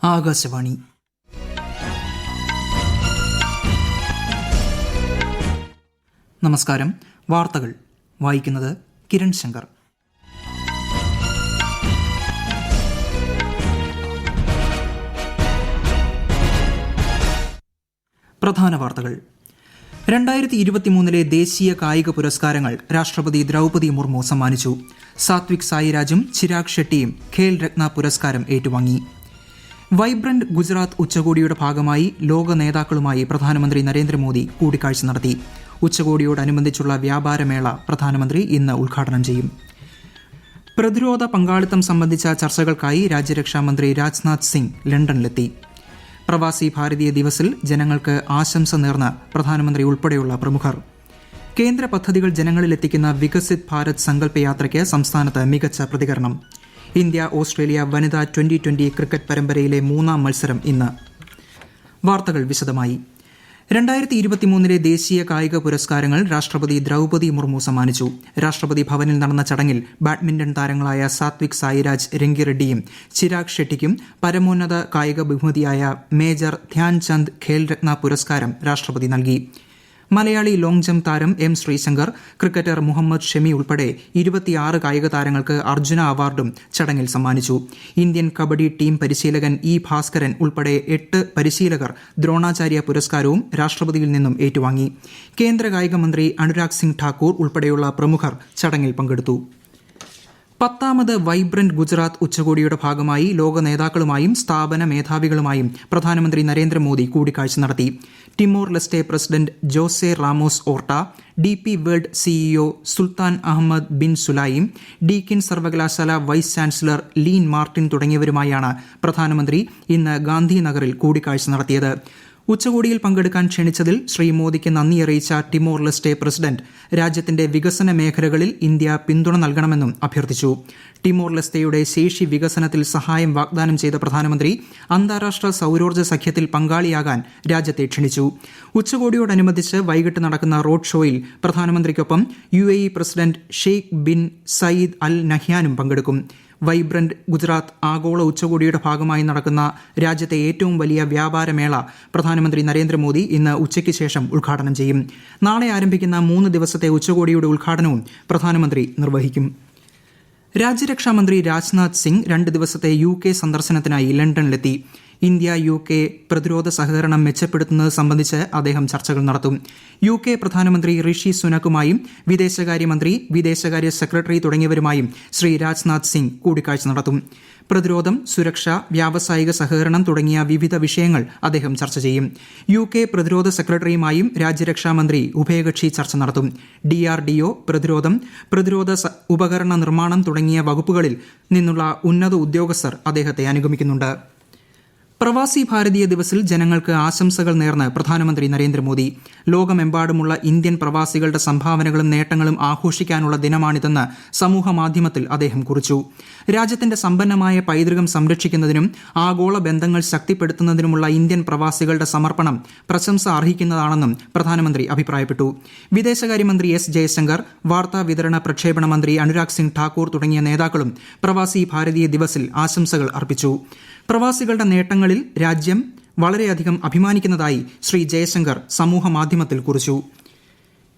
ആകാശവാണി. നമസ്കാരം. വാർത്തകൾ വായിക്കുന്നത് കിരൺ ശങ്കർ. പ്രധാന വാർത്തകൾ. 2023 ദേശീയ കായിക പുരസ്കാരങ്ങൾ രാഷ്ട്രപതി ദ്രൗപദി മുർമു സമ്മാനിച്ചു. സാത്വിക് സായിരാജും ചിരാഗ് ഷെട്ടിയും ഖേൽ രത്ന പുരസ്കാരം ഏറ്റുവാങ്ങി. വൈബ്രന്റ് ഗുജറാത്ത് ഉച്ചകോടിയുടെ ഭാഗമായി ലോക നേതാക്കളുമായി പ്രധാനമന്ത്രി നരേന്ദ്രമോദി കൂടിക്കാഴ്ച നടത്തി. ഉച്ചകോടിയോടനുബന്ധിച്ചുള്ള വ്യാപാരമേള പ്രധാനമന്ത്രി ഇന്ന് ഉദ്ഘാടനം ചെയ്യും. പ്രതിരോധ പങ്കാളിത്തം സംബന്ധിച്ച ചർച്ചകൾക്കായി രാജ്യരക്ഷാമന്ത്രി രാജ്നാഥ് സിംഗ് ലണ്ടനിലെത്തി. പ്രവാസി ഭാരതീയ ദിവസിൽ ജനങ്ങൾക്ക് ആശംസ നേർന്ന പ്രധാനമന്ത്രി ഉൾപ്പെടെയുള്ള പ്രമുഖർ. കേന്ദ്ര പദ്ധതികൾ ജനങ്ങളിലെത്തിക്കുന്ന വികസിത് ഭാരത് സങ്കല്പ യാത്രയ്ക്ക് സംസ്ഥാനത്ത് മികച്ച പ്രതികരണം. ഇന്ത്യ ഓസ്ട്രേലിയ വനിതാ 2020 ക്രിക്കറ്റ് പരമ്പരയിലെ 3ാം മത്സരം ഇന്ന്. വാർത്തകൾ വിശദമായി. 2023 ദേശീയ കായിക പുരസ്കാരങ്ങൾ രാഷ്ട്രപതി ദ്രൗപദി മുർമു സമ്മാനിച്ചു. രാഷ്ട്രപതി ഭവനിൽ നടന്ന ചടങ്ങിൽ ബാഡ്മിന്റൺ താരങ്ങളായ സാത്വിക് സായിരാജ് രംഗിറെഡ്ഡിയും ചിരാഗ് ഷെട്ടിക്കും പരമോന്നത കായിക ബഹുമതിയായ മേജർ ധ്യാൻചന്ദ് ഖേൽ രത്ന പുരസ്കാരം രാഷ്ട്രപതി നൽകി. മലയാളി ലോങ് ജംപ് താരം എം ശ്രീശങ്കർ, ക്രിക്കറ്റർ മുഹമ്മദ് ഷമി ഉൾപ്പെടെ 26 കായിക താരങ്ങൾക്ക് അർജുന അവാർഡും ചടങ്ങിൽ സമ്മാനിച്ചു. ഇന്ത്യൻ കബഡി ടീം പരിശീലകൻ ഇ ഭാസ്കരൻ ഉൾപ്പെടെ 8 പരിശീലകർ ദ്രോണാചാര്യ പുരസ്കാരവും രാഷ്ട്രപതിയിൽ നിന്നും ഏറ്റുവാങ്ങി. കേന്ദ്ര കായിക മന്ത്രി അനുരാഗ് സിംഗ് ഠാക്കൂർ ഉൾപ്പെടെയുള്ള പ്രമുഖർ ചടങ്ങിൽ പങ്കെടുത്തു. 10ാമത് വൈബ്രന്റ് ഗുജറാത്ത് ഉച്ചകോടിയുടെ ഭാഗമായി ലോക നേതാക്കളുമായും സ്ഥാപന മേധാവികളുമായും പ്രധാനമന്ത്രി നരേന്ദ്രമോദി കൂടിക്കാഴ്ച നടത്തി. Timor Leste president Jose Ramos ഓർട്ട, DP world CEO സുൽത്താൻ അഹമ്മദ് ബിൻ സുലൈം, ഡീക്കിൻ സർവകലാശാല വൈസ് ചാൻസലർ ലീൻ മാർട്ടിൻ തുടങ്ങിയവരുമായാണ് പ്രധാനമന്ത്രി ഇന്ന് ഗാന്ധിനഗറിൽ കൂടിക്കാഴ്ച നടത്തിയത്. ഉച്ചകോടിയിൽ പങ്കെടുക്കാൻ ക്ഷണിച്ചതിൽ ശ്രീ മോദിക്ക് നന്ദി അറിയിച്ച ടിമോർ ലെസ്റ്റെ പ്രസിഡന്റ് രാജ്യത്തിന്റെ വികസന മേഖലകളിൽ ഇന്ത്യ പിന്തുണ നൽകണമെന്നും അഭ്യർത്ഥിച്ചു. ടിമോർ ലെസ്തെയുടെ ശേഷി വികസനത്തിൽ സഹായം വാഗ്ദാനം ചെയ്ത പ്രധാനമന്ത്രി അന്താരാഷ്ട്ര സൌരോർജ്ജ സഖ്യത്തിൽ പങ്കാളിയാകാൻ രാജ്യത്തെ ക്ഷണിച്ചു. ഉച്ചകോടിയോടനുബന്ധിച്ച് വൈകിട്ട് നടക്കുന്ന റോഡ് ഷോയിൽ പ്രധാനമന്ത്രിക്കൊപ്പം UAE president Sheikh Bin Zayed Al നഹ്യാനും പങ്കെടുക്കും. വൈബ്രന്റ് ഗുജറാത്ത് ആഗോള ഉച്ചകോടിയുടെ ഭാഗമായി നടക്കുന്ന രാജ്യത്തെ ഏറ്റവും വലിയ വ്യാപാരമേള പ്രധാനമന്ത്രി നരേന്ദ്രമോദി ഇന്ന് ഉച്ചയ്ക്ക് ശേഷം ഉദ്ഘാടനം ചെയ്യും. നാളെ ആരംഭിക്കുന്ന 3 ദിവസത്തെ ഉച്ചകോടിയുടെ ഉദ്ഘാടനവും പ്രധാനമന്ത്രി നിർവഹിക്കും. രാജ്യരക്ഷാമന്ത്രി രാജ്നാഥ് സിംഗ് 2 ദിവസത്തെ UK സന്ദർശനത്തിനായി ലണ്ടനിലെത്തി. ഇന്ത്യ UK പ്രതിരോധ സഹകരണം മെച്ചപ്പെടുത്തുന്നത് സംബന്ധിച്ച് അദ്ദേഹം ചർച്ചകൾ നടത്തും. UK പ്രധാനമന്ത്രി ഋഷി സുനക്കുമായും വിദേശകാര്യമന്ത്രി, വിദേശകാര്യ സെക്രട്ടറി തുടങ്ങിയവരുമായും ശ്രീ രാജ്നാഥ് സിംഗ് കൂടിക്കാഴ്ച നടത്തും. പ്രതിരോധം, സുരക്ഷ, വ്യാവസായിക സഹകരണം തുടങ്ങിയ വിവിധ വിഷയങ്ങൾ അദ്ദേഹം ചർച്ച ചെയ്യും. UK പ്രതിരോധ സെക്രട്ടറിയുമായും രാജ്യരക്ഷാമന്ത്രി ഉഭയകക്ഷി ചർച്ച നടത്തും. DRDO, പ്രതിരോധ ഉപകരണ നിർമ്മാണം തുടങ്ങിയ വകുപ്പുകളിൽ നിന്നുള്ള ഉന്നത ഉദ്യോഗസ്ഥർ അദ്ദേഹത്തെ അനുഗമിക്കുന്നുണ്ട്. പ്രവാസി ഭാരതീയ ദിവസിൽ ജനങ്ങൾക്ക് ആശംസകൾ നേർന്ന് പ്രധാനമന്ത്രി നരേന്ദ്രമോദി. ലോകമെമ്പാടുമുള്ള ഇന്ത്യൻ പ്രവാസികളുടെ സംഭാവനകളും നേട്ടങ്ങളും ആഘോഷിക്കാനുള്ള ദിനമാണിതെന്ന് സമൂഹമാധ്യമത്തിൽ അദ്ദേഹം കുറിച്ചു. രാജ്യത്തിന്റെ സമ്പന്നമായ പൈതൃകം സംരക്ഷിക്കുന്നതിനും ആഗോള ബന്ധങ്ങൾ ശക്തിപ്പെടുത്തുന്നതിനുമുള്ള ഇന്ത്യൻ പ്രവാസികളുടെ സമർപ്പണം പ്രശംസ അർഹിക്കുന്നതാണെന്നും പ്രധാനമന്ത്രി അഭിപ്രായപ്പെട്ടു. വിദേശകാര്യമന്ത്രി S ജയശങ്കർ, വാർത്താ വിതരണ പ്രക്ഷേപണ മന്ത്രി അനുരാഗ് സിംഗ് ഠാക്കൂർ തുടങ്ങിയ നേതാക്കളും പ്രവാസി ഭാരതീയ ദിവസിൽ ആശംസകൾ അർപ്പിച്ചു. പ്രവാസികളുടെ നേട്ടങ്ങളിൽ രാജ്യം വളരെയധികം അഭിമാനിക്കുന്നതായി ശ്രീ ജയശങ്കർ സമൂഹമാധ്യമത്തിൽ കുറിച്ചു.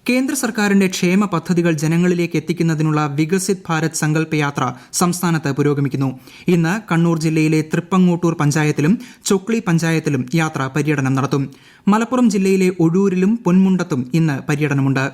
കേന്ദ്ര സർക്കാരിന്റെ ക്ഷേമ പദ്ധതികൾ ജനങ്ങളിലേക്ക് എത്തിക്കുന്നതിനുള്ള വികസിത് ഭാരത് സങ്കല്പ യാത്ര സംസ്ഥാനത്ത് പുരോഗമിക്കുന്നു. ഇന്ന് കണ്ണൂർ ജില്ലയിലെ തൃപ്പങ്ങോട്ടൂർ പഞ്ചായത്തിലും ചൊക്ലി പഞ്ചായത്തിലും യാത്ര പര്യടനം നടത്തും. മലപ്പുറം ജില്ലയിലെ ഒഴൂരിലും പൊന്മുണ്ടത്തും ഇന്ന് പര്യടനമുണ്ട്.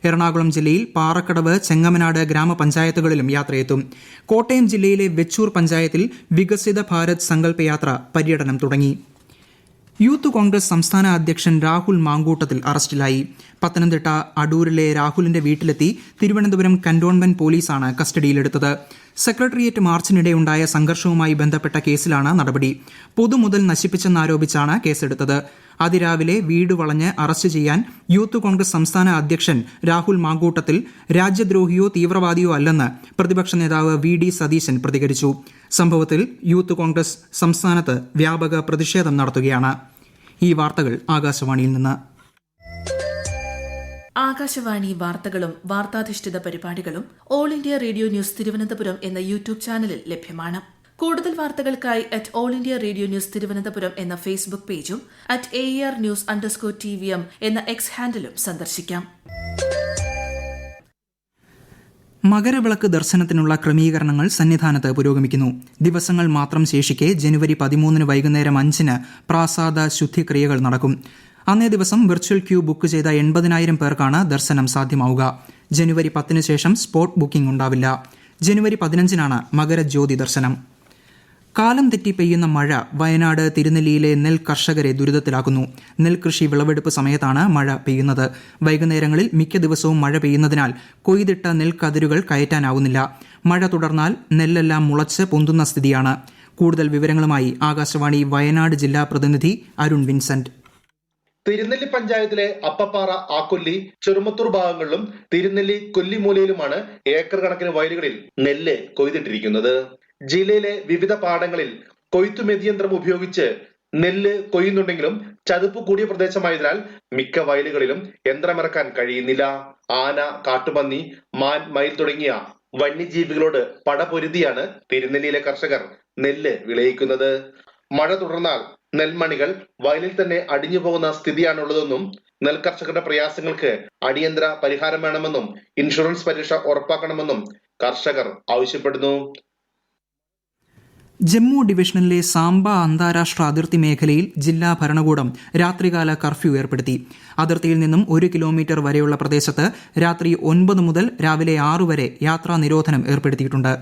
എറണാകുളം ജില്ലയിൽ പാറക്കടവ്, ചെങ്ങമനാട് ഗ്രാമപഞ്ചായത്തുകളിലും യാത്രയെത്തും. കോട്ടയം ജില്ലയിലെ വെച്ചൂർ പഞ്ചായത്തിൽ വികസിത ഭാരത് സങ്കല്പ യാത്ര പര്യടനം തുടങ്ങി. യൂത്ത് കോൺഗ്രസ് സംസ്ഥാന അധ്യക്ഷൻ രാഹുൽ മാങ്കൂട്ടത്തിൽ അറസ്റ്റിലായി. പത്തനംതിട്ട അടൂരിലെ രാഹുലിന്റെ വീട്ടിലെത്തി തിരുവനന്തപുരം കന്റോൺമെന്റ് പോലീസാണ് കസ്റ്റഡിയിലെടുത്തത്. സെക്രട്ടേറിയറ്റ് മാർച്ചിനിടെയുണ്ടായ സംഘർഷവുമായി ബന്ധപ്പെട്ട കേസിലാണ് നടപടി. പൊതുമുതൽ നശിപ്പിച്ചെന്നാരോപിച്ചാണ് കേസെടുത്തത്. അതിരാവിലെ വീട് വളഞ്ഞ് അറസ്റ്റ് ചെയ്യാൻ യൂത്ത് കോൺഗ്രസ് സംസ്ഥാന അധ്യക്ഷൻ രാഹുൽ മാങ്കൂട്ടത്തിൽ രാജ്യദ്രോഹിയോ തീവ്രവാദിയോ അല്ലെന്ന് പ്രതിപക്ഷ നേതാവ് VD സതീശൻ പ്രതികരിച്ചു. സംഭവത്തിൽ യൂത്ത് കോൺഗ്രസ് സംസ്ഥാനത്ത് വ്യാപക പ്രതിഷേധം നടത്തുകയാണ്. ഈ വാർത്തകൾ ആകാശവാണിയിൽ നിന്ന്. ആകാശവാണി വാർത്തകളും വാർത്താധിഷ്ഠിത പരിപാടികളും all India radio news Thiruvananthapuram എന്ന യൂട്യൂബ് ചാനലിൽ ലഭ്യമാണ്. കൂടുതൽ വാർത്തകൾക്കായി @All India Radio News Thiruvananthapuram എന്ന ഫേസ്ബുക്ക് പേജും @AER_News_TVM എന്ന എക്സ് ഹാൻഡിലും സന്ദർശിക്കാം. മകരവിളക്ക് ദർശനത്തിനുള്ള ക്രമീകരണങ്ങൾ സന്നിധാനത്ത് പുരോഗമിക്കുന്നു. ദിവസങ്ങൾ മാത്രം ശേഷിക്കെ ജനുവരി 13 വൈകുന്നേരം 5 പ്രാസാദ ശുദ്ധിക്രിയകൾ നടക്കും. അന്നേ ദിവസം വെർച്വൽ ക്യൂ ബുക്ക് ചെയ്ത 80,000 പേർക്കാണ് ദർശനം സാധ്യമാവുക. ജനുവരി 10 ശേഷം സ്പോട്ട് ബുക്കിംഗ് ഉണ്ടാവില്ല. ജനുവരി 15 മകരജ്യോതി ദർശനം. കാലം തെറ്റി പെയ്യുന്ന മഴ വയനാട് തിരുനെല്ലിയിലെ നെൽ കർഷകരെ ദുരിതത്തിലാക്കുന്നു. നെൽകൃഷി വിളവെടുപ്പ് സമയത്താണ് മഴ പെയ്യുന്നത്. വൈകുന്നേരങ്ങളിൽ മിക്ക ദിവസവും മഴ പെയ്യുന്നതിനാൽ കൊയ്തിട്ട നെൽക്കതിരുകൾ കയറ്റാനാവുന്നില്ല. മഴ തുടർന്നാൽ നെല്ലെല്ലാം മുളച്ച് പൊന്തുന്ന സ്ഥിതിയാണ്. കൂടുതൽ വിവരങ്ങളുമായി ആകാശവാണി വയനാട് ജില്ലാ പ്രതിനിധി അരുൺ വിൻസെന്റ്. തിരുനെല്ലി പഞ്ചായത്തിലെ അപ്പപ്പാറ, ആക്കൊല്ലി, ചെറുമത്തൂർ ഭാഗങ്ങളിലും തിരുനെല്ലി കൊല്ലിമൂലയിലുമാണ് ഏക്കർ കണക്കിന് വയലുകളിൽ നെല്ല് കൊയ്തിട്ടിരിക്കുന്നത്. ജില്ലയിലെ വിവിധ പാടങ്ങളിൽ കൊയ്ത്തുമെതിയന്ത്രം ഉപയോഗിച്ച് നെല്ല് കൊയ്യുന്നുണ്ടെങ്കിലും ചതുപ്പ് കൂടിയ പ്രദേശമായതിനാൽ മിക്ക വയലുകളിലും യന്ത്രമിറക്കാൻ കഴിയുന്നില്ല. ആന, കാട്ടുപന്നി, മാൻ, മയിൽ തുടങ്ങിയ വന്യജീവികളോട് പടപൊരുതിയാണ് തിരുനെല്ലിയിലെ കർഷകർ നെല്ല് വിളയിക്കുന്നത്. മഴ തുടർന്നാൽ നെൽമണികൾ വയലിൽ തന്നെ അടിഞ്ഞു പോകുന്ന സ്ഥിതിയാണുള്ളതെന്നും നെൽകർഷകരുടെ പ്രയാസങ്ങൾക്ക് അടിയന്തര പരിഹാരം വേണമെന്നും ഇൻഷുറൻസ് പരിരക്ഷ ഉറപ്പാക്കണമെന്നും കർഷകർ ആവശ്യപ്പെടുന്നു. ജമ്മു ഡിവിഷനിലെ സാംബ അന്താരാഷ്ട്ര അതിർത്തി മേഖലയിൽ ജില്ലാ ഭരണകൂടം രാത്രികാല കർഫ്യൂ ഏർപ്പെടുത്തി. അതിർത്തിയിൽ നിന്നും 1 കിലോമീറ്റർ വരെയുള്ള പ്രദേശത്ത് രാത്രി 9 മുതൽ രാവിലെ 6 വരെ യാത്രാ നിരോധനം ഏർപ്പെടുത്തിയിട്ടുണ്ട്.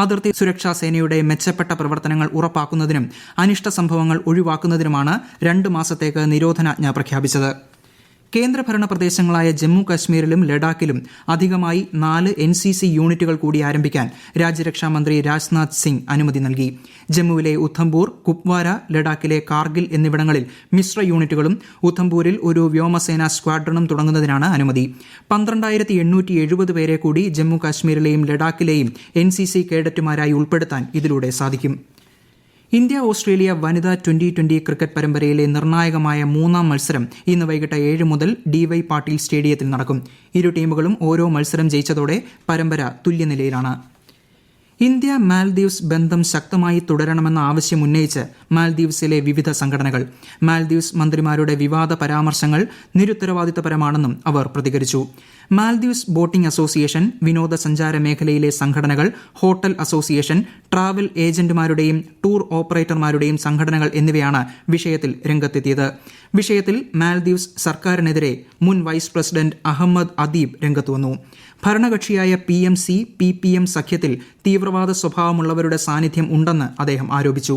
അതിർത്തി സുരക്ഷാ സേനയുടെ മെച്ചപ്പെട്ട പ്രവർത്തനങ്ങൾ ഉറപ്പാക്കുന്നതിനും അനിഷ്ട സംഭവങ്ങൾ ഒഴിവാക്കുന്നതിനുമാണ് 2 മാസത്തേക്ക് നിരോധനാജ്ഞ പ്രഖ്യാപിച്ചത്. കേന്ദ്രഭരണ പ്രദേശങ്ങളായ ജമ്മു കശ്മീരിലും ലഡാക്കിലും അധികമായി 4 NCC യൂണിറ്റുകൾ കൂടി ആരംഭിക്കാൻ രാജ്യരക്ഷാമന്ത്രി രാജ്നാഥ് സിംഗ് അനുമതി നൽകി. ജമ്മുവിലെ ഉധംപൂർ, കുപ്വാര, ലഡാക്കിലെ കാർഗിൽ എന്നിവിടങ്ങളിൽ മിശ്ര യൂണിറ്റുകളും ഉധംപൂരിൽ ഒരു വ്യോമസേനാ സ്ക്വാഡ്രണും തുടങ്ങുന്നതിനാണ് അനുമതി. 12,870 പേരെ കൂടി ജമ്മു കാശ്മീരിലെയും ലഡാക്കിലെയും NCC കേഡറ്റുമാരായി ഉൾപ്പെടുത്താൻ ഇതിലൂടെ സാധിക്കും. ഇന്ത്യ ഓസ്ട്രേലിയ വനിതാ ട്വന്റി ക്രിക്കറ്റ് പരമ്പരയിലെ നിർണായകമായ 3-ാം മത്സരം ഇന്ന് വൈകിട്ട് 7 മുതൽ DY പാട്ടീൽ സ്റ്റേഡിയത്തിൽ നടക്കും. ഇരു ടീമുകളും ഓരോ മത്സരം ജയിച്ചതോടെ പരമ്പര തുല്യനിലയിലാണ്. ഇന്ത്യ മാൽദീവ്സ് ബന്ധം ശക്തമായി തുടരണമെന്ന ആവശ്യം ഉന്നയിച്ച് മാൽദീവ്സിലെ വിവിധ സംഘടനകൾ. മാൽദീവ്സ് മന്ത്രിമാരുടെ വിവാദ പരാമർശങ്ങൾ നിരുത്തരവാദിത്തപരമാണെന്നും അവർ പ്രതികരിച്ചു. മാൽദീവ്സ് ബോട്ടിംഗ് അസോസിയേഷൻ, വിനോദസഞ്ചാര മേഖലയിലെ സംഘടനകൾ, ഹോട്ടൽ അസോസിയേഷൻ, ട്രാവൽ ഏജന്റുമാരുടെയും ടൂർ ഓപ്പറേറ്റർമാരുടെയും സംഘടനകൾ എന്നിവയാണ് വിഷയത്തിൽ രംഗത്തെത്തിയത്. വിഷയത്തിൽ മാൽദീവ്സ് സർക്കാരിനെതിരെ മുൻ വൈസ് പ്രസിഡന്റ് അഹമ്മദ് അദീബ് രംഗത്തുവന്നു. ഭരണകക്ഷിയായ PMC, PPM സഖ്യത്തിൽ തീവ്രവാദ സ്വഭാവമുള്ളവരുടെ സാന്നിധ്യം ഉണ്ടെന്ന് അദ്ദേഹം ആരോപിച്ചു.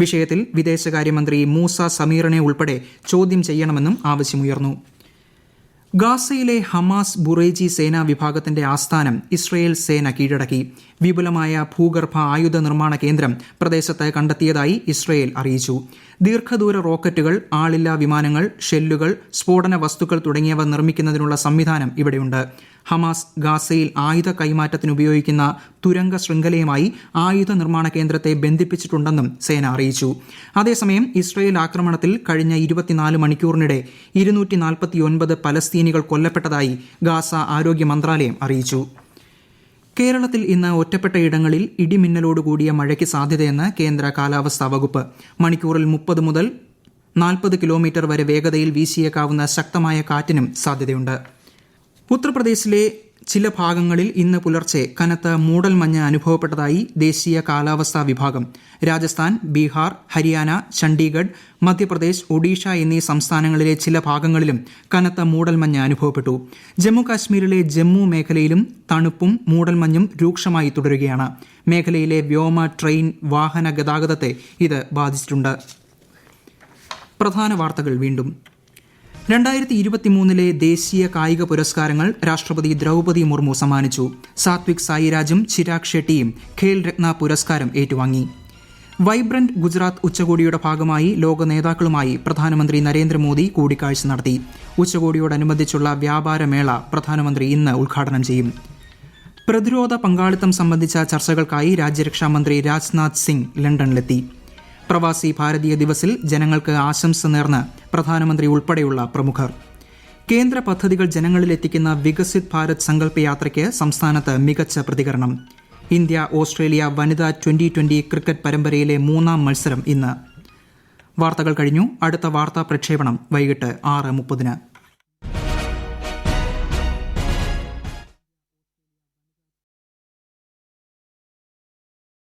വിഷയത്തിൽ വിദേശകാര്യമന്ത്രി മൂസ സമീറിനെ ഉൾപ്പെടെ ചോദ്യം ചെയ്യണമെന്നും ആവശ്യമുയർന്നു. ഗാസയിലെ ഹമാസ് ബുറേജി സേനാ വിഭാഗത്തിന്റെ ആസ്ഥാനം ഇസ്രയേൽ സേന കീഴടക്കി. വിപുലമായ ഭൂഗർഭ ആയുധ നിർമ്മാണ കേന്ദ്രം പ്രദേശത്ത് കണ്ടെത്തിയതായി ഇസ്രയേൽ അറിയിച്ചു. ദീർഘദൂര റോക്കറ്റുകൾ, ആളില്ലാ വിമാനങ്ങൾ, ഷെല്ലുകൾ, സ്ഫോടന വസ്തുക്കൾ തുടങ്ങിയവ നിർമ്മിക്കുന്നതിനുള്ള സംവിധാനം ഇവിടെയുണ്ട്. ഹമാസ് ഗാസയിൽ ആയുധ കൈമാറ്റത്തിന് ഉപയോഗിക്കുന്ന തുരങ്ക ശൃംഖലയുമായി ആയുധ നിർമ്മാണ കേന്ദ്രത്തെ ബന്ധിപ്പിച്ചിട്ടുണ്ടെന്നും സേന അറിയിച്ചു. അതേസമയം ഇസ്രയേൽ ആക്രമണത്തിൽ കഴിഞ്ഞ 24 മണിക്കൂറിനിടെ 249 പലസ്തീനികൾ കൊല്ലപ്പെട്ടതായി ഗാസ ആരോഗ്യ മന്ത്രാലയം അറിയിച്ചു. കേരളത്തിൽ ഇന്ന് ഒറ്റപ്പെട്ട ഇടങ്ങളിൽ ഇടിമിന്നലോടുകൂടിയ മഴയ്ക്ക് സാധ്യതയെന്ന് കേന്ദ്ര കാലാവസ്ഥാ വകുപ്പ്. മണിക്കൂറിൽ 30 മുതൽ 40 കിലോമീറ്റർ വരെ വേഗതയിൽ വീശിയേക്കാവുന്ന ശക്തമായ കാറ്റിനും സാധ്യതയുണ്ട്. ഉത്തർപ്രദേശിലെ ചില ഭാഗങ്ങളിൽ ഇന്ന് പുലർച്ചെ കനത്ത മൂടൽമഞ്ഞ് അനുഭവപ്പെട്ടതായി ദേശീയ കാലാവസ്ഥാ വിഭാഗം. രാജസ്ഥാൻ, ബീഹാർ, ഹരിയാന, ചണ്ഡീഗഡ്, മധ്യപ്രദേശ്, ഒഡീഷ എന്നീ സംസ്ഥാനങ്ങളിലെ ചില ഭാഗങ്ങളിലും കനത്ത മൂടൽമഞ്ഞ് അനുഭവപ്പെട്ടു. ജമ്മു കാശ്മീരിലെ ജമ്മു മേഖലയിലും തണുപ്പും മൂടൽമഞ്ഞും രൂക്ഷമായി തുടരുകയാണ്. മേഖലയിലെ വ്യോമ, ട്രെയിൻ, വാഹന ഗതാഗതത്തെ ഇത് ബാധിച്ചിട്ടുണ്ട്. പ്രധാന വാർത്തകൾ വീണ്ടും. 2023 ദേശീയ കായിക പുരസ്കാരങ്ങൾ രാഷ്ട്രപതി ദ്രൗപദി മുർമു സമ്മാനിച്ചു. സാത്വിക് സായിരാജും ചിരാഗ് ഷെട്ടിയും ഖേൽ രത്ന പുരസ്കാരം ഏറ്റുവാങ്ങി. വൈബ്രന്റ് ഗുജറാത്ത് ഉച്ചകോടിയുടെ ഭാഗമായി ലോക നേതാക്കളുമായി പ്രധാനമന്ത്രി നരേന്ദ്രമോദി കൂടിക്കാഴ്ച നടത്തി. ഉച്ചകോടിയോടനുബന്ധിച്ചുള്ള വ്യാപാരമേള പ്രധാനമന്ത്രി ഇന്ന് ഉദ്ഘാടനം ചെയ്യും. പ്രതിരോധ പങ്കാളിത്തം സംബന്ധിച്ച ചർച്ചകൾക്കായി രാജ്യരക്ഷാമന്ത്രി രാജ്നാഥ് സിംഗ് ലണ്ടനിലെത്തി. പ്രവാസി ഭാരതീയ ദിവസിൽ ജനങ്ങൾക്ക് ആശംസ നേർന്ന് പ്രധാനമന്ത്രി ഉൾപ്പെടെയുള്ള പ്രമുഖർ. കേന്ദ്ര പദ്ധതികൾ ജനങ്ങളിലെത്തിക്കുന്ന വികസിത് ഭാരത് സങ്കല്പ യാത്രയ്ക്ക് സംസ്ഥാനത്ത് മികച്ച പ്രതികരണം. ഇന്ത്യ ഓസ്ട്രേലിയ വനിതാ 2020 ക്രിക്കറ്റ് പരമ്പരയിലെ 3-ാം മത്സരം ഇന്ന്. വാർത്തകൾ കഴിഞ്ഞു. അടുത്ത വാർത്താ പ്രക്ഷേപണം വൈകിട്ട് 6:30.